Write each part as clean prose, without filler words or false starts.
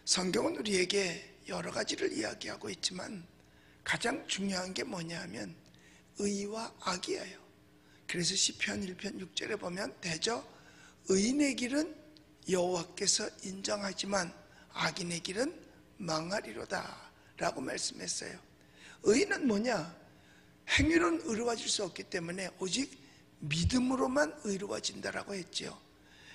성경은 우리에게 여러 가지를 이야기하고 있지만 가장 중요한 게 뭐냐 하면 의와 악이에요. 그래서 시편 1편 6절에 보면 대저 의인의 길은 여호와께서 인정하지만 악인의 길은 망하리로다 라고 말씀했어요. 의인은 뭐냐? 행위로는 의로워질 수 없기 때문에 오직 믿음으로만 의로워진다라고 했죠.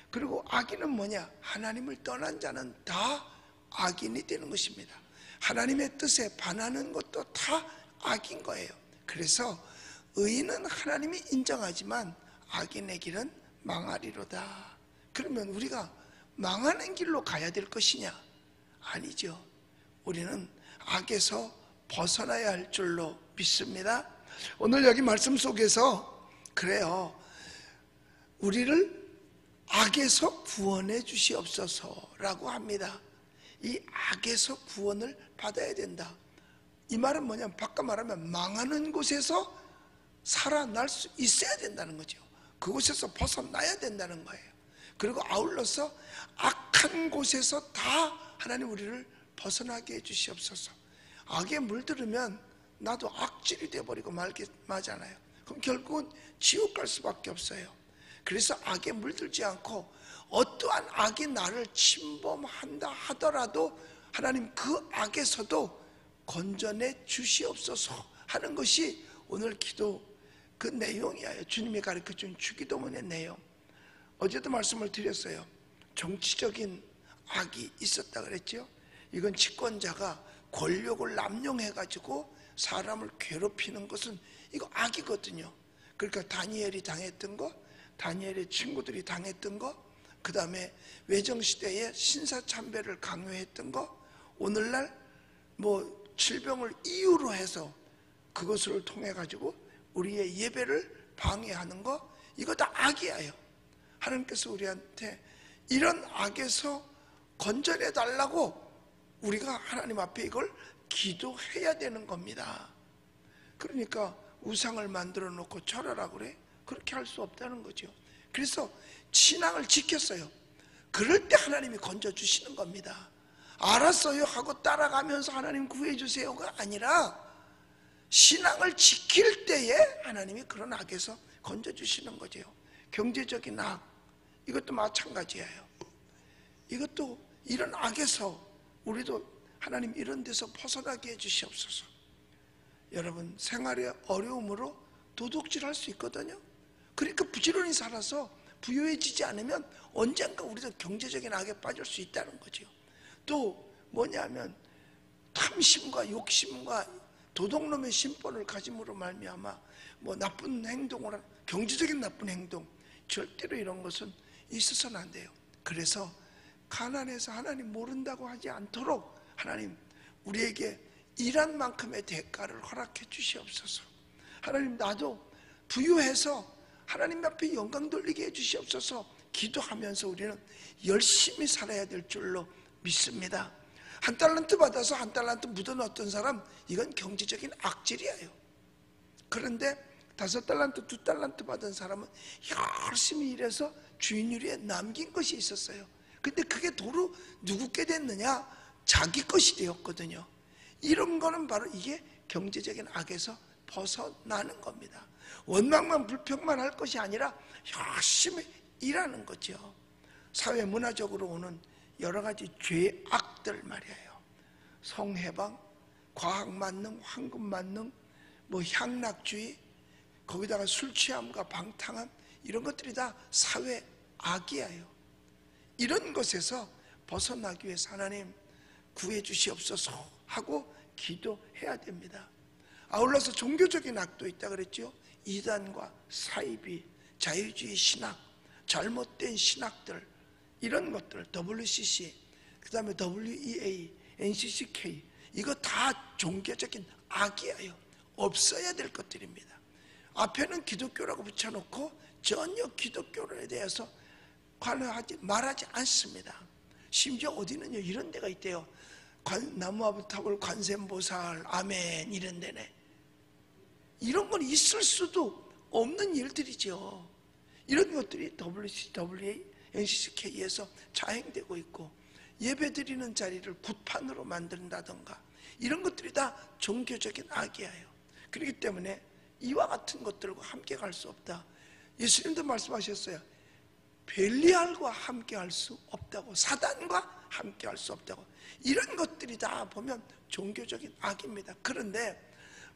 그리고 악인은 뭐냐? 하나님을 떠난 자는 다 악인이 되는 것입니다. 하나님의 뜻에 반하는 것도 다 악인 거예요. 그래서 의인은 하나님이 인정하지만 악인의 길은 망하리로다. 그러면 우리가 망하는 길로 가야 될 것이냐? 아니죠. 우리는 악에서 벗어나야 할 줄로 믿습니다. 오늘 여기 말씀 속에서 그래요, 우리를 악에서 구원해 주시옵소서라고 합니다. 이 악에서 구원을 받아야 된다. 이 말은 뭐냐면 바꿔 말하면 망하는 곳에서 살아날 수 있어야 된다는 거죠. 그곳에서 벗어나야 된다는 거예요. 그리고 아울러서 악한 곳에서 다 하나님 우리를 벗어나게 해 주시옵소서. 악에 물들으면 나도 악질이 되어버리고 말잖아요. 그럼 결국은 지옥 갈 수밖에 없어요. 그래서 악에 물들지 않고 어떠한 악이 나를 침범한다 하더라도 하나님 그 악에서도 건져내 주시옵소서 하는 것이 오늘 기도 그 내용이에요. 주님이 가르쳐준 주기도문의 내용. 어제도 말씀을 드렸어요. 정치적인 악이 있었다 그랬죠. 이건 집권자가 권력을 남용해가지고 사람을 괴롭히는 것은 이거 악이거든요. 그러니까 다니엘이 당했던 거, 다니엘의 친구들이 당했던 거, 그 다음에 외정시대에 신사참배를 강요했던 거, 오늘날 뭐 질병을 이유로 해서 그것을 통해 가지고 우리의 예배를 방해하는 거, 이거 다 악이에요. 하나님께서 우리한테 이런 악에서 건져내 달라고 우리가 하나님 앞에 이걸 기도해야 되는 겁니다. 그러니까 우상을 만들어 놓고 절하라 그래? 그렇게 할 수 없다는 거죠. 그래서 신앙을 지켰어요. 그럴 때 하나님이 건져주시는 겁니다. 알았어요 하고 따라가면서 하나님 구해주세요가 아니라 신앙을 지킬 때에 하나님이 그런 악에서 건져주시는 거죠. 경제적인 악, 이것도 마찬가지예요. 이것도 이런 악에서 우리도 하나님 이런 데서 벗어나게 해주시옵소서. 여러분, 생활의 어려움으로 도둑질할 수 있거든요. 그러니까 부지런히 살아서 부유해지지 않으면 언젠가 우리도 경제적인 악에 빠질 수 있다는 거죠. 또 뭐냐면 탐심과 욕심과 도둑놈의 심벌을 가짐으로 말미암아 뭐 나쁜 행동을 하는, 경제적인 나쁜 행동, 절대로 이런 것은 있어서는 안 돼요. 그래서 가난해서 하나님 모른다고 하지 않도록 하나님 우리에게 일한 만큼의 대가를 허락해 주시옵소서. 하나님 나도 부유해서 하나님 앞에 영광 돌리게 해 주시옵소서. 기도하면서 우리는 열심히 살아야 될 줄로 믿습니다. 한 달란트 받아서 한 달란트 묻어놨던 사람, 이건 경제적인 악질이에요. 그런데 5달란트, 2달란트 받은 사람은 열심히 일해서 주인유리에 남긴 것이 있었어요. 근데 그게 도로 누구께 됐느냐? 자기 것이 되었거든요. 이런 거는 바로 이게 경제적인 악에서 벗어나는 겁니다. 원망만 불평만 할 것이 아니라 열심히 일하는 거죠. 사회 문화적으로 오는 여러 가지 죄악들 말이에요. 성해방, 과학만능, 황금만능, 뭐 향락주의, 거기다가 술 취함과 방탕함, 이런 것들이 다 사회 악이에요. 이런 것에서 벗어나기 위해서 하나님 구해 주시옵소서 하고 기도해야 됩니다. 아울러서 종교적인 악도 있다 그랬죠. 이단과 사이비, 자유주의 신학, 잘못된 신학들, 이런 것들, WCC, 그 다음에 WEA, NCCK, 이거 다 종교적인 악이에요. 없어야 될 것들입니다. 앞에는 기독교라고 붙여놓고 전혀 기독교에 대해서 말하지 않습니다. 심지어 어디는요 이런 데가 있대요. 나무아부탑을 관세음보살 아멘 이런 데네. 이런 건 있을 수도 없는 일들이죠. 이런 것들이 WCWA, NCCK에서 자행되고 있고, 예배드리는 자리를 굿판으로 만든다던가 이런 것들이 다 종교적인 악이에요. 그렇기 때문에 이와 같은 것들과 함께 갈 수 없다. 예수님도 말씀하셨어요. 벨리알과 함께 할 수 없다고, 사단과 함께 할 수 없다고. 이런 것들이 다 보면 종교적인 악입니다. 그런데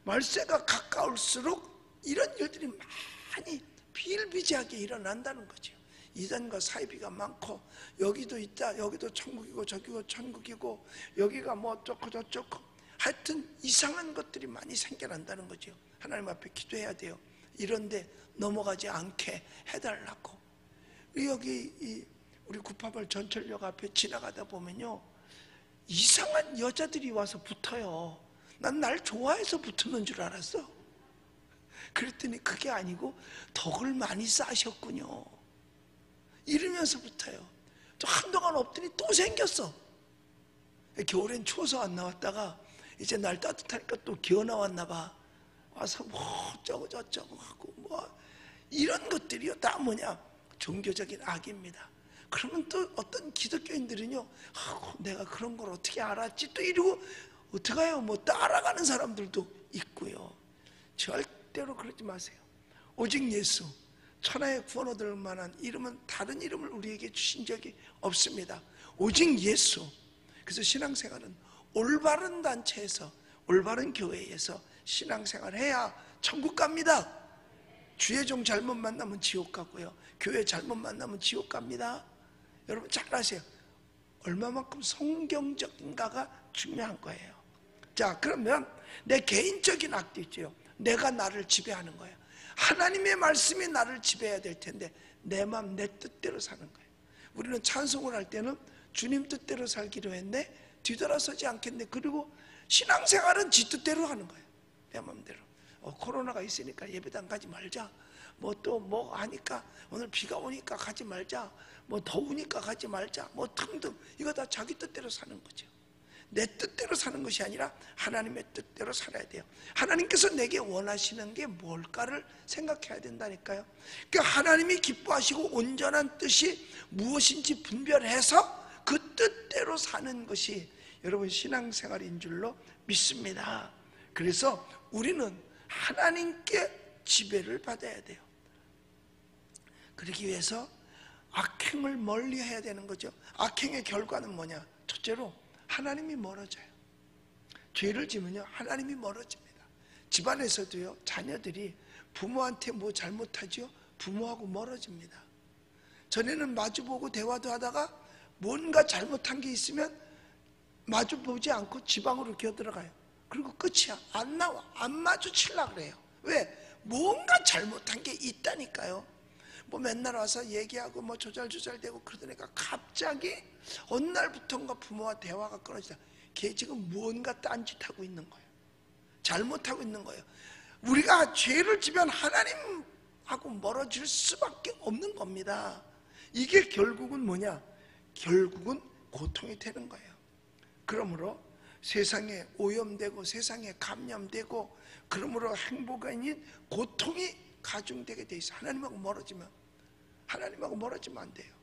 말세가 가까울수록 이런 일들이 많이 비일비재하게 일어난다는 거죠. 이단과 사이비가 많고, 여기도 있다, 여기도 천국이고 저기도 천국이고, 여기가 뭐 어쩌고 저쩌고, 하여튼 이상한 것들이 많이 생겨난다는 거죠. 하나님 앞에 기도해야 돼요. 이런데 넘어가지 않게 해달라고. 여기 우리 구파발 전철역 앞에 지나가다 보면요, 이상한 여자들이 와서 붙어요. 난 날 좋아해서 붙는 줄 알았어. 그랬더니 그게 아니고 덕을 많이 쌓으셨군요. 이러면서 붙어요. 또 한동안 없더니 또 생겼어. 겨울엔 추워서 안 나왔다가 이제 날 따뜻하니까 또 기어 나왔나 봐. 와서 뭐 어쩌고 저쩌고 하고 뭐 이런 것들이요 다 뭐냐, 종교적인 악입니다. 그러면 또 어떤 기독교인들은요, 내가 그런 걸 어떻게 알았지 또 이러고 어떡해요, 뭐 따라가는 사람들도 있고요. 절대로 그러지 마세요. 오직 예수, 천하의 구원 얻을 만한 이름은 다른 이름을 우리에게 주신 적이 없습니다. 오직 예수. 그래서 신앙생활은 올바른 단체에서, 올바른 교회에서 신앙생활을 해야 천국 갑니다. 주의 종 잘못 만나면 지옥 가고요, 교회 잘못 만나면 지옥 갑니다. 여러분 잘 아세요. 얼마만큼 성경적인가가 중요한 거예요. 자, 그러면 내 개인적인 악도 있죠. 내가 나를 지배하는 거예요. 하나님의 말씀이 나를 지배해야 될 텐데 내 마음 내 뜻대로 사는 거예요. 우리는 찬송을 할 때는 주님 뜻대로 살기로 했네, 뒤돌아서지 않겠네. 그리고 신앙생활은 지 뜻대로 하는 거예요. 내 마음대로. 코로나가 있으니까 예배당 가지 말자, 뭐 또 뭐 하니까 오늘 비가 오니까 가지 말자, 뭐 더우니까 가지 말자, 뭐 등등. 이거 다 자기 뜻대로 사는 거죠. 내 뜻대로 사는 것이 아니라 하나님의 뜻대로 살아야 돼요. 하나님께서 내게 원하시는 게 뭘까를 생각해야 된다니까요. 그러니까 하나님이 기뻐하시고 온전한 뜻이 무엇인지 분별해서 그 뜻대로 사는 것이 여러분 신앙생활인 줄로 믿습니다. 그래서 우리는 하나님께 지배를 받아야 돼요. 그러기 위해서 악행을 멀리해야 되는 거죠. 악행의 결과는 뭐냐? 첫째로 하나님이 멀어져요. 죄를 지면요 하나님이 멀어집니다. 집안에서도요, 자녀들이 부모한테 뭐 잘못하죠? 부모하고 멀어집니다. 전에는 마주보고 대화도 하다가 뭔가 잘못한 게 있으면 마주보지 않고 지방으로 기어들어가요. 그리고 끝이야. 안 나와. 안 마주치려고 그래요. 왜? 뭔가 잘못한 게 있다니까요. 뭐 맨날 와서 얘기하고 뭐 조잘조잘대고 그러더니까 갑자기 어느 날부터인가 부모와 대화가 끊어지다. 걔 지금 뭔가 딴짓하고 있는 거예요. 잘못하고 있는 거예요. 우리가 죄를 지면 하나님하고 멀어질 수밖에 없는 겁니다. 이게 결국은 뭐냐? 결국은 고통이 되는 거예요. 그러므로 세상에 오염되고 세상에 감염되고 그러므로 행복이 아닌 고통이 가중되게 돼 있어. 하나님하고 멀어지면 안 돼요.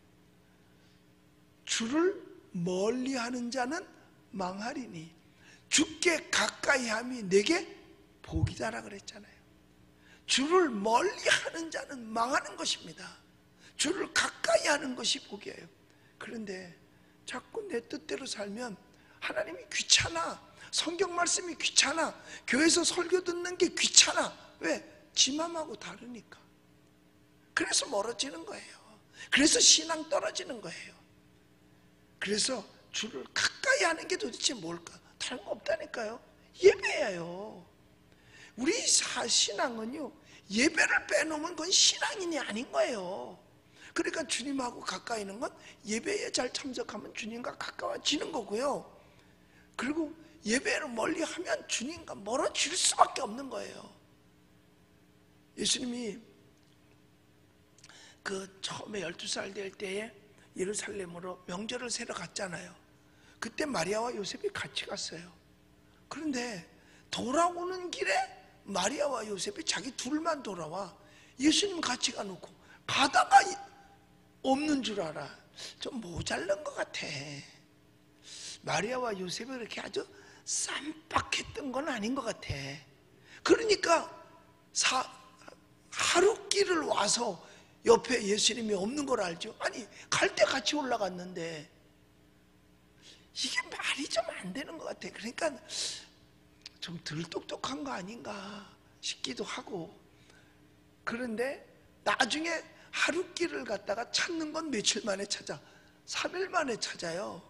주를 멀리하는 자는 망하리니 주께 가까이함이 내게 복이다라 그랬잖아요. 주를 멀리하는 자는 망하는 것입니다. 주를 가까이하는 것이 복이에요. 그런데 자꾸 내 뜻대로 살면 하나님이 귀찮아, 성경 말씀이 귀찮아, 교회에서 설교 듣는 게 귀찮아. 왜? 지 맘하고 다르니까. 그래서 멀어지는 거예요. 그래서 신앙 떨어지는 거예요. 그래서 주를 가까이 하는 게 도대체 뭘까? 다른 거 없다니까요. 예배예요. 우리 신앙은요, 예배를 빼놓으면 그건 신앙인이 아닌 거예요. 그러니까 주님하고 가까이 있는 건 예배에 잘 참석하면 주님과 가까워지는 거고요. 그리고 예배를 멀리하면 주님과 멀어질 수밖에 없는 거예요. 예수님이 그 처음에 12살 될 때에 예루살렘으로 명절을 세러 갔잖아요. 그때 마리아와 요셉이 같이 갔어요. 그런데 돌아오는 길에 마리아와 요셉이 자기 둘만 돌아와. 예수님 같이 가놓고 가다가 없는 줄 알아. 좀 모자란 것 같아. 마리아와 요셉이 그렇게 아주 쌈박했던 건 아닌 것 같아. 그러니까 하룻길을 와서 옆에 예수님이 없는 걸 알죠. 아니 갈 때 같이 올라갔는데 이게 말이 좀 안 되는 것 같아. 그러니까 좀 덜 똑똑한 거 아닌가 싶기도 하고. 그런데 나중에 하룻길을 갔다가 찾는 건 며칠 만에 찾아? 3일 만에 찾아요.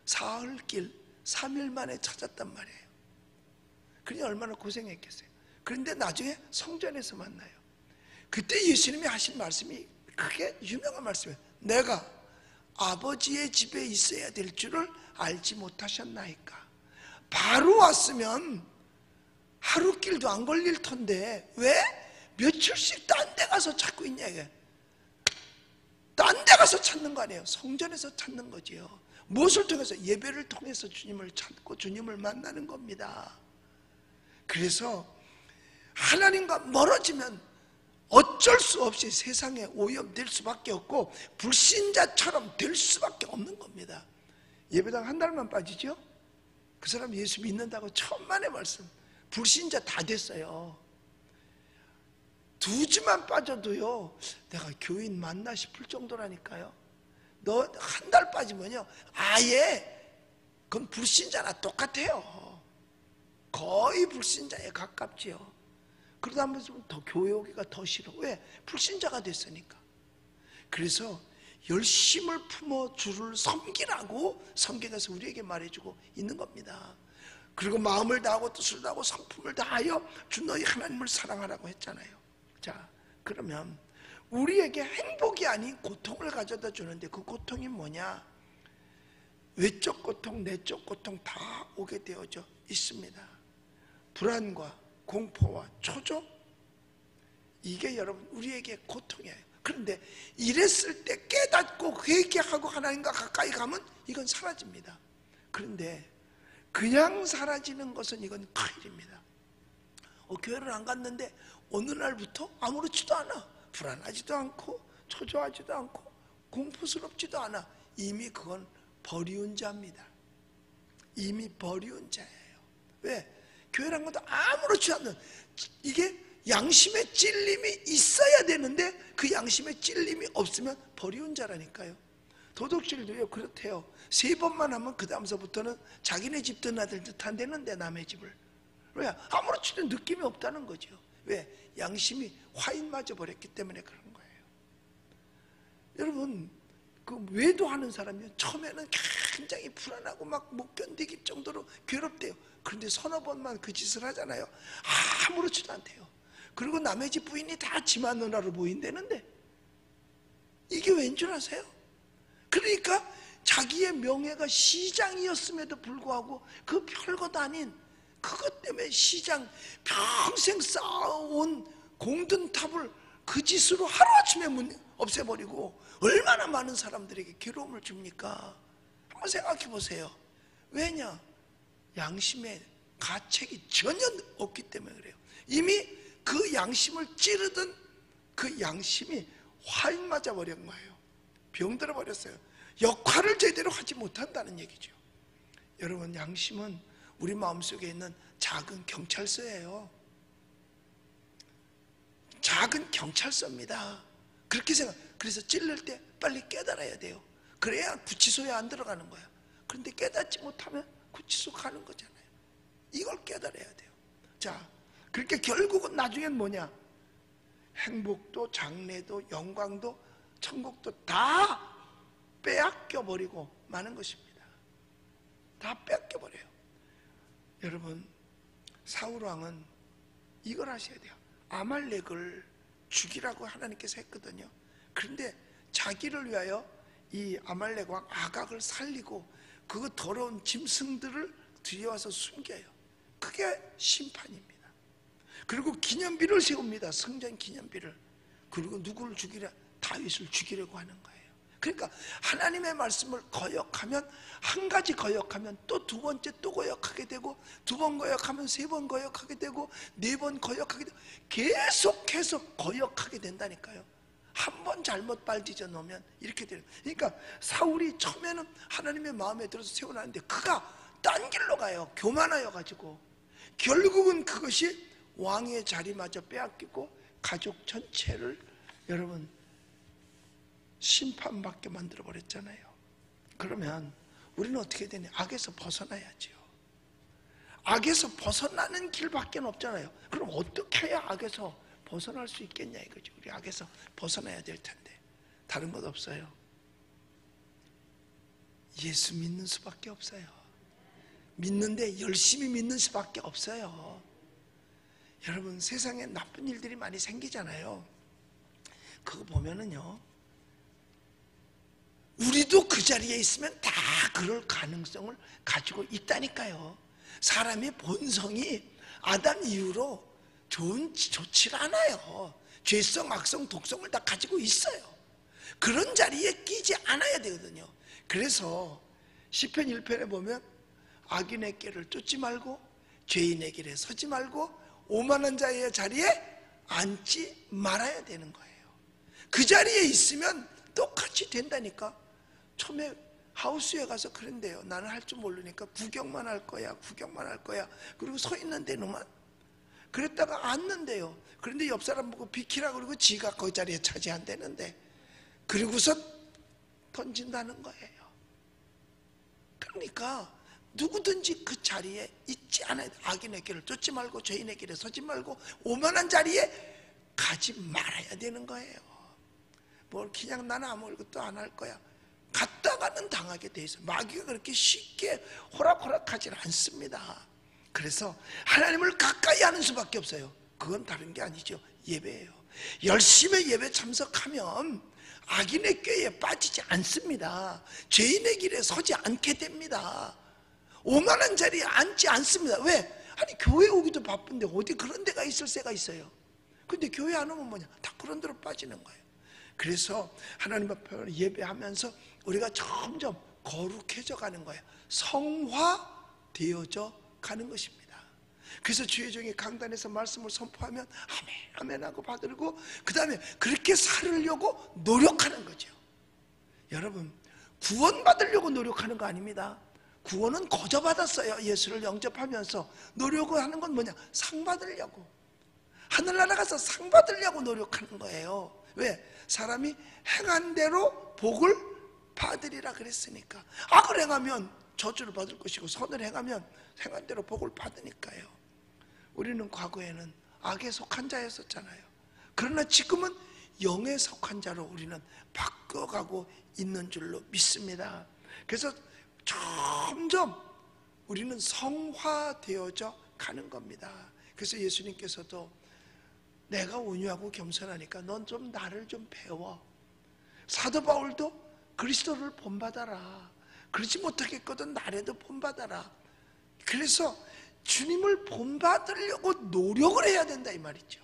사흘길 3일 만에 찾았단 말이에요. 그러니 얼마나 고생했겠어요. 그런데 나중에 성전에서 만나요. 그때 예수님이 하신 말씀이 크게 유명한 말씀이에요. 내가 아버지의 집에 있어야 될 줄을 알지 못하셨나이까. 바로 왔으면 하루길도 안 걸릴 텐데 왜 며칠씩 딴 데 가서 찾고 있냐 이게. 딴 데 가서 찾는 거 아니에요. 성전에서 찾는 거지요. 무엇을 통해서? 예배를 통해서 주님을 찾고 주님을 만나는 겁니다. 그래서 하나님과 멀어지면 어쩔 수 없이 세상에 오염될 수밖에 없고 불신자처럼 될 수밖에 없는 겁니다. 예배당 한 달만 빠지죠? 그 사람 예수 믿는다고 천만의 말씀. 불신자 다 됐어요. 2주만 빠져도요 내가 교인 맞나 싶을 정도라니까요. 너 한 달 빠지면요 아예 그건 불신자나 똑같아요. 거의 불신자에 가깝지요. 그러다 보면 더 교회 오기가 더 싫어. 왜? 불신자가 됐으니까. 그래서 열심을 품어 주를 섬기라고 성경에서 우리에게 말해주고 있는 겁니다. 그리고 마음을 다하고 뜻을 다하고 성품을 다하여 주 너희 하나님을 사랑하라고 했잖아요. 자, 그러면 우리에게 행복이 아닌 고통을 가져다 주는데 그 고통이 뭐냐? 외적 고통, 내적 고통 다 오게 되어져 있습니다. 불안과 공포와 초조, 이게 여러분 우리에게 고통이에요. 그런데 이랬을 때 깨닫고 회개하고 하나님과 가까이 가면 이건 사라집니다. 그런데 그냥 사라지는 것은 이건 큰일입니다. 교회를 안 갔는데 어느 날부터 아무렇지도 않아. 불안하지도 않고 초조하지도 않고 공포스럽지도 않아. 이미 그건 버리운 자입니다. 이미 버리운 자예요. 왜? 교회란 것도 아무렇지 않는, 이게 양심의 찔림이 있어야 되는데 그 양심의 찔림이 없으면 버리운 자라니까요. 도둑질도요 그렇대요. 3번만 하면 그 다음서부터는 자기네 집 드나들 듯 한다는데 남의 집을. 왜? 아무렇지도 느낌이 없다는 거죠. 왜? 양심이 화인 맞아 버렸기 때문에 그런 거예요. 여러분 그 외도하는 사람이 처음에는 굉장히 불안하고 막 못 견디기 정도로 괴롭대요. 그런데 서너 번만 그 짓을 하잖아요. 아무렇지도 않대요. 그리고 남의 집 부인이 다 지 마누라로 보인다는데 이게 왠 줄 아세요? 그러니까 자기의 명예가 시장이었음에도 불구하고 그 별것 아닌 그것 때문에 시장 평생 쌓아온 공든탑을 그 짓으로 하루아침에 없애버리고 얼마나 많은 사람들에게 괴로움을 줍니까? 한번 생각해 보세요. 왜냐? 양심의 가책이 전혀 없기 때문에 그래요. 이미 그 양심을 찌르던 그 양심이 화인 맞아 버린 거예요. 병들어 버렸어요. 역할을 제대로 하지 못한다는 얘기죠. 여러분 양심은 우리 마음속에 있는 작은 경찰서예요. 작은 경찰서입니다. 그렇게 그래서 찔릴 때 빨리 깨달아야 돼요. 그래야 구치소에 안 들어가는 거야. 그런데 깨닫지 못하면 구치소 가는 거잖아요. 이걸 깨달아야 돼요. 자, 그렇게 결국은 나중엔 뭐냐? 행복도 장래도 영광도 천국도 다 빼앗겨 버리고 마는 것입니다. 다 빼앗겨 버려요. 여러분 사울 왕은 이걸 하셔야 돼요. 아말렉을 죽이라고 하나님께서 했거든요. 그런데 자기를 위하여 이 아말렉 왕 아각을 살리고 그 더러운 짐승들을 들여와서 숨겨요. 그게 심판입니다. 그리고 기념비를 세웁니다. 성전 기념비를. 그리고 누구를 죽이려? 다윗을 죽이려고 하는 거예요. 그러니까 하나님의 말씀을 거역하면, 한 가지 거역하면 또 두 번째 또 거역하게 되고, 두 번 거역하면 세 번 거역하게 되고, 네 번 거역하게 되고, 계속해서 거역하게 된다니까요. 한 번 잘못 발 뒤져 놓으면 이렇게 되는. 그러니까 사울이 처음에는 하나님의 마음에 들어서 세워놨는데 그가 딴 길로 가요. 교만하여 가지고 결국은 그것이 왕의 자리마저 빼앗기고 가족 전체를 여러분 심판받게 만들어 버렸잖아요. 그러면 우리는 어떻게 되냐? 악에서 벗어나야지요. 악에서 벗어나는 길밖에 없잖아요. 그럼 어떻게 해야 악에서 벗어날 수 있겠냐 이거죠. 우리 악에서 벗어나야 될 텐데 다른 것 없어요. 예수 믿는 수밖에 없어요. 믿는데 열심히 믿는 수밖에 없어요. 여러분 세상에 나쁜 일들이 많이 생기잖아요. 그거 보면은요, 우리도 그 자리에 있으면 다 그럴 가능성을 가지고 있다니까요. 사람의 본성이 아담 이후로 좋지 않아요. 죄성, 악성, 독성을 다 가지고 있어요. 그런 자리에 끼지 않아야 되거든요. 그래서 시편 1편에 보면 악인의 길을 쫓지 말고 죄인의 길에 서지 말고 오만한 자의 자리에 앉지 말아야 되는 거예요. 그 자리에 있으면 똑같이 된다니까. 처음에 하우스에 가서 그런데요, 나는 할 줄 모르니까 구경만 할 거야, 구경만 할 거야. 그리고 서 있는 데로만 그랬다가 앉는데요, 그런데 옆 사람 보고 비키라 그러고 지가 그 자리에 차지한다는데, 그리고서 던진다는 거예요. 그러니까 누구든지 그 자리에 있지 않아야 돼. 악인의 길을 쫓지 말고 죄인의 길에 서지 말고 오만한 자리에 가지 말아야 되는 거예요. 뭘 그냥 나는 아무것도 안 할 거야, 갔다가는 당하게 돼 있어요. 마귀가 그렇게 쉽게 호락호락하지는 않습니다. 그래서 하나님을 가까이 하는 수밖에 없어요. 그건 다른 게 아니죠. 예배예요. 열심히 예배 참석하면 악인의 꾀에 빠지지 않습니다. 죄인의 길에 서지 않게 됩니다. 오만한 자리에 앉지 않습니다. 왜? 아니 교회 오기도 바쁜데 어디 그런 데가 있을 새가 있어요. 근데 교회 안 오면 뭐냐? 다 그런 데로 빠지는 거예요. 그래서 하나님 앞에 예배하면서 우리가 점점 거룩해져 가는 거예요. 성화되어져 가는 것입니다. 그래서 주의 종이 강단에서 말씀을 선포하면 아멘 아멘 하고 받들고 그 다음에 그렇게 살으려고 노력하는 거죠. 여러분 구원 받으려고 노력하는 거 아닙니다. 구원은 거저 받았어요. 예수를 영접하면서. 노력을 하는 건 뭐냐? 상 받으려고, 하늘나라 가서 상 받으려고 노력하는 거예요. 왜? 사람이 행한 대로 복을 받으리라 그랬으니까. 악을 행하면 저주를 받을 것이고 선을 행하면 행한 대로 복을 받으니까요. 우리는 과거에는 악에 속한 자였었잖아요. 그러나 지금은 영에 속한 자로 우리는 바꿔가고 있는 줄로 믿습니다. 그래서 점점 우리는 성화되어져 가는 겁니다. 그래서 예수님께서도 내가 온유하고 겸손하니까 넌 좀 나를 좀 배워. 사도 바울도 그리스도를 본받아라. 그렇지 못하겠거든 나라도 본받아라. 그래서 주님을 본받으려고 노력을 해야 된다 이 말이죠.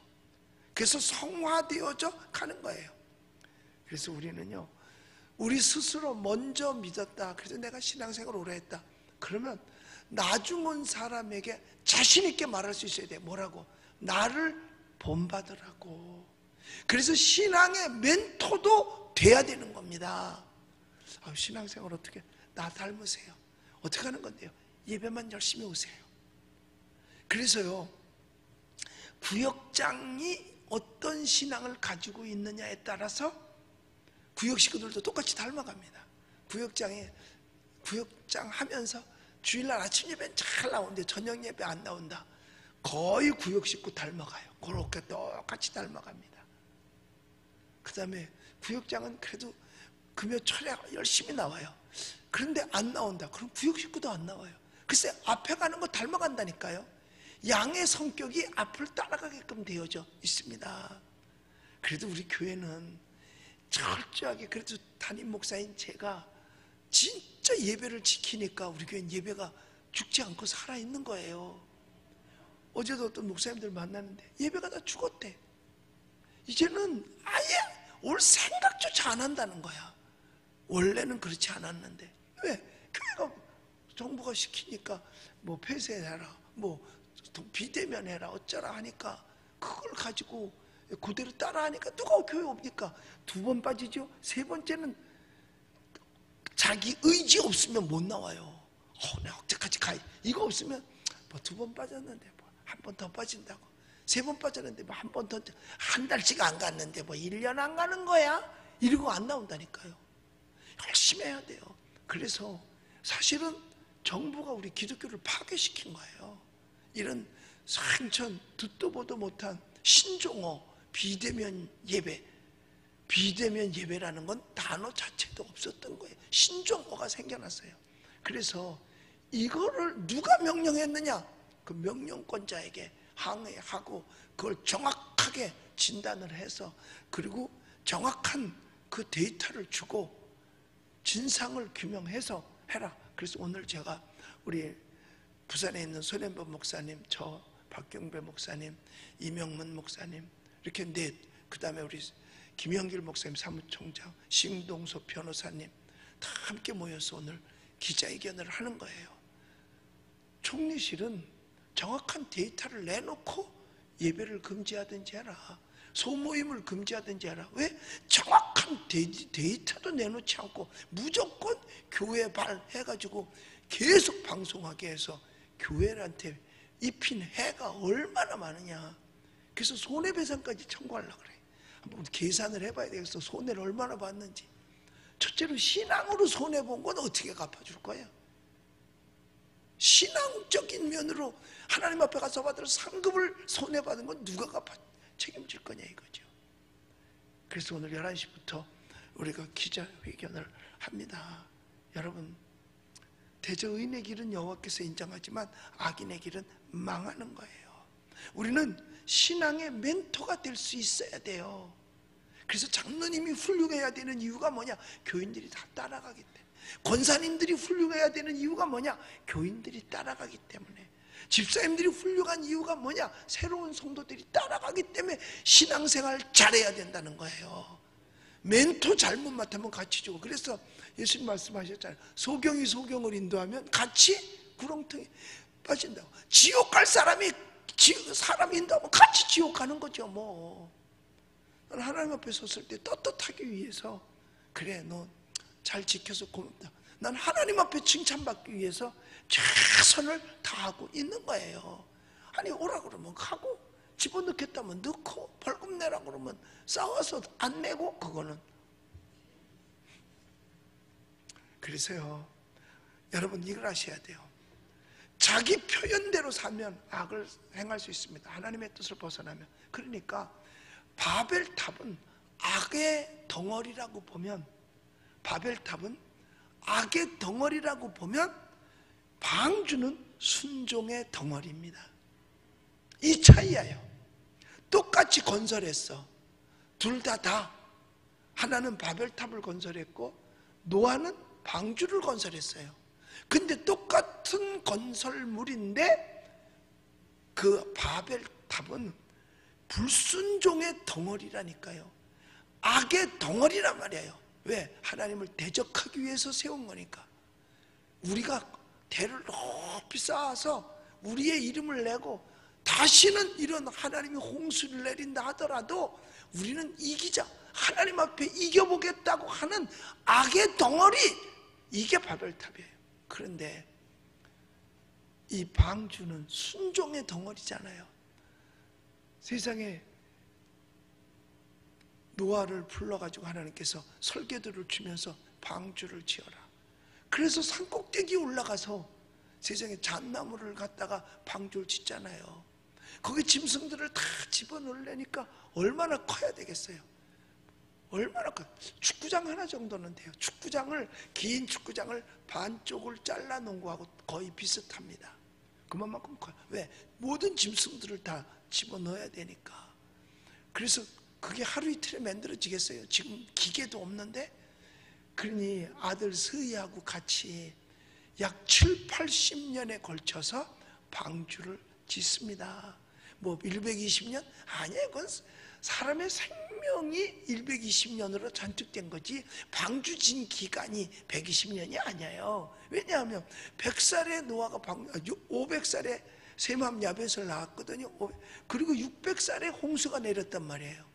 그래서 성화되어져 가는 거예요. 그래서 우리는요, 우리 스스로 먼저 믿었다, 그래서 내가 신앙생활을 오래 했다, 그러면 나중 온 사람에게 자신 있게 말할 수 있어야 돼. 뭐라고? 나를 본받으라고. 그래서 신앙의 멘토도 돼야 되는 겁니다. 신앙생활 어떻게? 나 닮으세요. 어떻게 하는 건데요? 예배만 열심히 오세요. 그래서요, 구역장이 어떤 신앙을 가지고 있느냐에 따라서 구역 식구들도 똑같이 닮아갑니다. 구역장 하면서 주일날 아침 예배는 잘 나오는데 저녁 예배 안 나온다, 거의 구역 식구 닮아가요. 그렇게 똑같이 닮아갑니다. 그 다음에 구역장은 그래도 금요철에 열심히 나와요. 그런데 안 나온다, 그럼 구역 식구도 안 나와요. 글쎄 앞에 가는 거 닮아간다니까요. 양의 성격이 앞을 따라가게끔 되어져 있습니다. 그래도 우리 교회는 철저하게, 그래도 담임 목사인 제가 진짜 예배를 지키니까 우리 교회는 예배가 죽지 않고 살아있는 거예요. 어제도 어떤 목사님들 만나는데 예배가 다 죽었대. 이제는 아예 올 생각조차 안 한다는 거야. 원래는 그렇지 않았는데. 왜? 교회가 정부가 시키니까 뭐 폐쇄해라, 뭐 비대면 해라 어쩌라 하니까 그걸 가지고 그대로 따라하니까 누가 교회 옵니까? 2번 빠지죠. 3번째는 자기 의지 없으면 못 나와요. 내가 어떡하지 가. 이거 없으면 뭐 2번 빠졌는데 뭐 한 번 더 빠진다고. 3번 빠졌는데 뭐 한 번 더, 한 달씩 안 갔는데 뭐 1년 안 가는 거야? 이러고 안 나온다니까요. 열심히 해야 돼요. 그래서 사실은 정부가 우리 기독교를 파괴시킨 거예요. 이런 상천 듣도 보도 못한 신종어 비대면 예배, 비대면 예배라는 건 단어 자체도 없었던 거예요. 신종어가 생겨났어요. 그래서 이거를 누가 명령했느냐? 그 명령권자에게 항의하고 그걸 정확하게 진단을 해서 그리고 정확한 그 데이터를 주고 진상을 규명해서 해라. 그래서 오늘 제가 우리 부산에 있는 손현범 목사님, 저 박경배 목사님, 이명문 목사님 이렇게 넷, 그 다음에 우리 김영길 목사님 사무총장, 심동섭 변호사님 다 함께 모여서 오늘 기자회견을 하는 거예요. 총리실은 정확한 데이터를 내놓고 예배를 금지하든지 해라. 소모임을 금지하든지 해라. 왜? 정확한 데이터도 내놓지 않고 무조건 교회 발 해가지고 계속 방송하게 해서 교회한테 입힌 해가 얼마나 많으냐. 그래서 손해배상까지 청구하려고 그래. 한번 계산을 해봐야 되겠어. 손해를 얼마나 봤는지. 첫째로 신앙으로 손해본 건 어떻게 갚아줄 거야? 신앙적인 면으로 하나님 앞에 가서 받을 상급을 손해받은 건 누가 책임질 거냐 이거죠. 그래서 오늘 11시부터 우리가 기자회견을 합니다. 여러분, 대저의인의 길은 여호와께서 인정하지만 악인의 길은 망하는 거예요. 우리는 신앙의 멘토가 될 수 있어야 돼요. 그래서 장로님이 훌륭해야 되는 이유가 뭐냐? 교인들이 다 따라가기 때문에. 권사님들이 훌륭해야 되는 이유가 뭐냐? 교인들이 따라가기 때문에. 집사님들이 훌륭한 이유가 뭐냐? 새로운 성도들이 따라가기 때문에 신앙생활 잘해야 된다는 거예요. 멘토 잘못 맡으면 같이 주고. 그래서 예수님 말씀하셨잖아요. 소경이 소경을 인도하면 같이 구렁텅이 빠진다고. 지옥 갈 사람이 사람 인도하면 같이 지옥 가는 거죠. 뭐 하나님 앞에 섰을 때 떳떳하기 위해서, 그래 너 잘 지켜서 고맙다. 난 하나님 앞에 칭찬받기 위해서 최선을 다하고 있는 거예요. 아니 오라 그러면 가고, 집어넣겠다면 넣고, 벌금 내라 그러면 싸워서 안 내고, 그거는. 그래서요, 여러분 이걸 아셔야 돼요. 자기 표현대로 살면 악을 행할 수 있습니다. 하나님의 뜻을 벗어나면. 그러니까 바벨탑은 악의 덩어리라고 보면, 바벨탑은 악의 덩어리라고 보면 방주는 순종의 덩어리입니다. 이 차이예요. 똑같이 건설했어. 둘 다. 하나는 바벨탑을 건설했고 노아는 방주를 건설했어요. 근데 똑같은 건설물인데 그 바벨탑은 불순종의 덩어리라니까요. 악의 덩어리란 말이에요. 왜? 하나님을 대적하기 위해서 세운 거니까. 우리가 대를 높이 쌓아서 우리의 이름을 내고 다시는 이런 하나님이 홍수를 내린다 하더라도 우리는 이기자, 하나님 앞에 이겨보겠다고 하는 악의 덩어리, 이게 바벨탑이에요. 그런데 이 방주는 순종의 덩어리잖아요. 세상에 노아를 불러가지고 하나님께서 설계도를 주면서 방주를 지어라. 그래서 산꼭대기에 올라가서 세상에 잣나무를 갖다가 방주를 짓잖아요. 거기 짐승들을 다 집어넣으려니까 얼마나 커야 되겠어요? 얼마나 커요? 축구장 하나 정도는 돼요. 긴 축구장을 반쪽을 잘라놓은 거하고 거의 비슷합니다. 그만큼 커요. 왜? 모든 짐승들을 다 집어넣어야 되니까. 그래서 그게 하루 이틀에 만들어지겠어요? 지금 기계도 없는데. 그러니 아들 스의하고 같이 약 7, 80년에 걸쳐서 방주를 짓습니다. 뭐 120년? 아니에요. 그건 사람의 생명이 120년으로 잔뜩된 거지 방주 진 기간이 120년이 아니에요. 왜냐하면 100살에 노아가 500살에 셈함 야벳을 낳았거든요. 그리고 600살에 홍수가 내렸단 말이에요.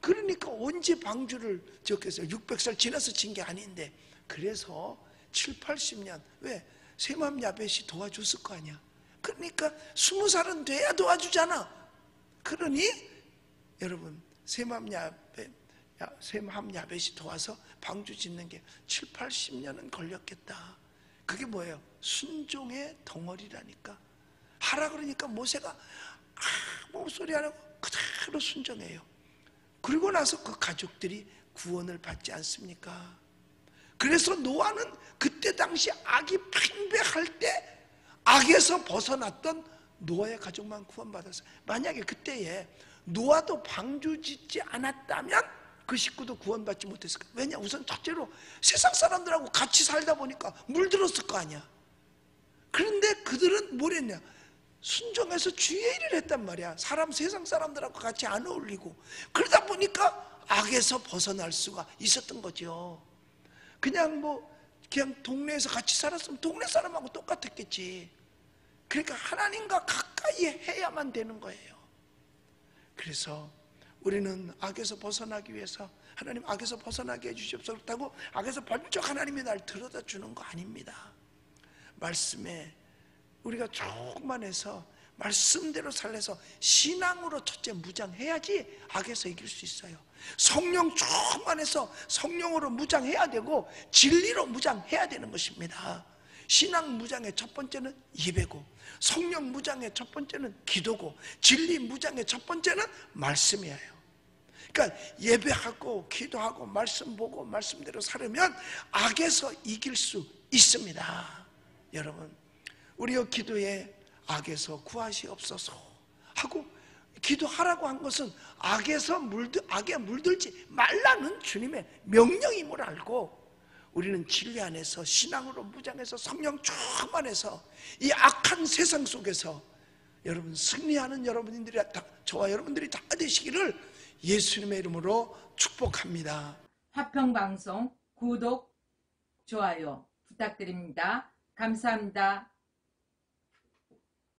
그러니까 언제 방주를 지었겠어요? 600살 지나서 진 게 아닌데. 그래서 7, 80년 왜? 셈함 야벳이 도와줬을 거 아니야. 그러니까 20살은 돼야 도와주잖아. 그러니 여러분 셈함 야벳이 도와서 방주 짓는 게 7, 80년은 걸렸겠다. 그게 뭐예요? 순종의 덩어리라니까. 하라 그러니까 모세가 아무 소리 안 하고 그대로 순종해요. 그리고 나서 그 가족들이 구원을 받지 않습니까? 그래서 노아는 그때 당시 악이 팽배할 때 악에서 벗어났던 노아의 가족만 구원받았어요. 만약에 그때에 노아도 방주 짓지 않았다면 그 식구도 구원받지 못했을 거예요. 왜냐? 우선 첫째로 세상 사람들하고 같이 살다 보니까 물들었을 거 아니야. 그런데 그들은 뭘 했냐? 순종해서 주의 일을 했단 말이야. 세상 사람들하고 같이 안 어울리고. 그러다 보니까 악에서 벗어날 수가 있었던 거죠. 그냥 동네에서 같이 살았으면 동네 사람하고 똑같았겠지. 그러니까 하나님과 가까이 해야만 되는 거예요. 그래서 우리는 악에서 벗어나기 위해서 하나님 악에서 벗어나게 해주시옵소서. 그렇다고 악에서 번쩍 하나님이 날 들어다 주는 거 아닙니다. 말씀에 우리가 조금만 해서 말씀대로 살려서 신앙으로 첫째 무장해야지 악에서 이길 수 있어요. 성령 조금만 해서 성령으로 무장해야 되고 진리로 무장해야 되는 것입니다. 신앙 무장의 첫 번째는 예배고, 성령 무장의 첫 번째는 기도고, 진리 무장의 첫 번째는 말씀이에요. 그러니까 예배하고 기도하고 말씀 보고 말씀대로 살으면 악에서 이길 수 있습니다. 여러분, 우리의 기도에 악에서 구하시옵소서 하고 기도하라고 한 것은 악에 물들지 말라는 주님의 명령임을 알고 우리는 진리 안에서 신앙으로 무장해서 성령 충만해서 이 악한 세상 속에서 여러분 승리하는 저와 여러분들이 다 되시기를 예수님의 이름으로 축복합니다. 화평방송 구독, 좋아요 부탁드립니다. 감사합니다.